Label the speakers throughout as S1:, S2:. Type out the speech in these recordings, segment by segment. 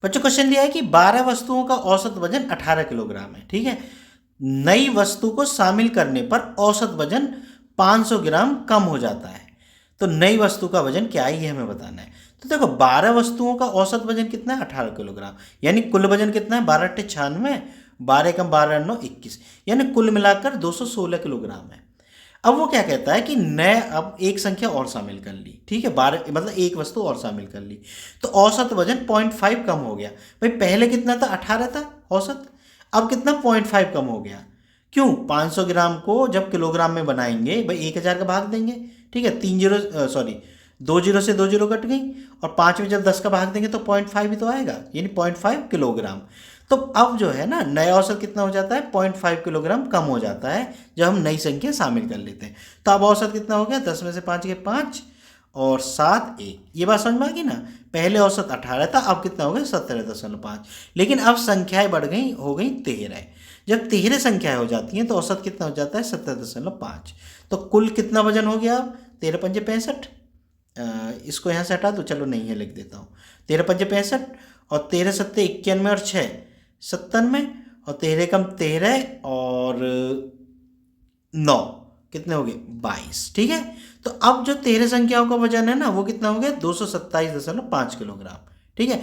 S1: बच्चों क्वेश्चन दिया है कि 12 वस्तुओं का औसत वजन 18 किलोग्राम है, ठीक है। नई वस्तु को शामिल करने पर औसत वजन 500 ग्राम कम हो जाता है। तो नई वस्तु का वजन क्या है ये हमें बताना है। तो देखो 12 वस्तुओं का औसत वजन कितना है, 18 किलोग्राम, यानी कुल वजन कितना है, 12 × 96, 12 × 12 × 9 21, यानी कुल मिलाकर 216 किलोग्राम है। अब वो क्या कहता है कि नए अब एक संख्या और शामिल कर ली, ठीक है, 12 मतलब एक वस्तु और शामिल कर ली, तो औसत वजन 0.5 कम हो गया। भाई पहले कितना था, 18 था औसत, अब कितना 0.5 कम हो गया। क्यों, 500 ग्राम को जब किलोग्राम में बनाएंगे भाई 1000 का भाग देंगे, ठीक है, 2 जीरो से 2 जीरो कट गई, और 5 में जब 10 का भाग देंगे तो 0.5 ही तो आएगा, यानी 0.5 किलोग्राम। तो अब जो है ना नया औसत कितना हो जाता है, 0.5 किलोग्राम कम हो जाता है जब हम नई संख्या शामिल कर लेते हैं। तो अब औसत कितना हो गया, 10 में से 5 गए 5 और 7 1। ये बात समझ में आ गई ना। पहले औसत 18 था, अब कितना हो गया 17.5, लेकिन अब संख्याएं बढ़ गई, हो गई 13। जब 13 संख्याएं हो जाती हैं तो औसत कितना हो जाता है 17.5। तो कुल कितना वजन हो गया अब, 13 पंजे 65, इसको यहाँ से हटा दो, चलो नहीं है लिख देता हूँ, 13 पंजे 65 और 13 सत्ते 91 और 6 97, और 13 कम 13 और 9 कितने हो गए 22, ठीक है। तो अब जो 13 संख्याओं का वजन है ना वो कितना हो गया 227.5 किलोग्राम, ठीक है।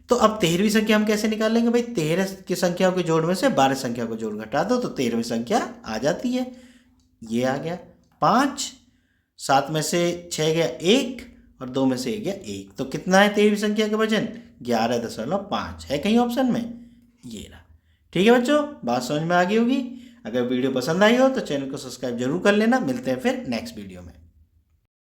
S1: तो अब 13वीं संख्या हम कैसे निकालेंगे भाई, 13 की संख्याओं के जोड़ में से 12 संख्या को जोड़ घटा दो तो 13वीं संख्या आ जाती है, ये आ गया 5, 7 में से 6 गया 1 और 2 में से 1 गया 1, तो कितना है 13वीं संख्या का वजन 11.5 है कहीं ऑप्शन में, ये रहा। ठीक है बच्चों, बात समझ में आ गई होगी। अगर वीडियो पसंद आई हो तो चैनल को सब्सक्राइब जरूर कर लेना। मिलते हैं फिर नेक्स्ट वीडियो में।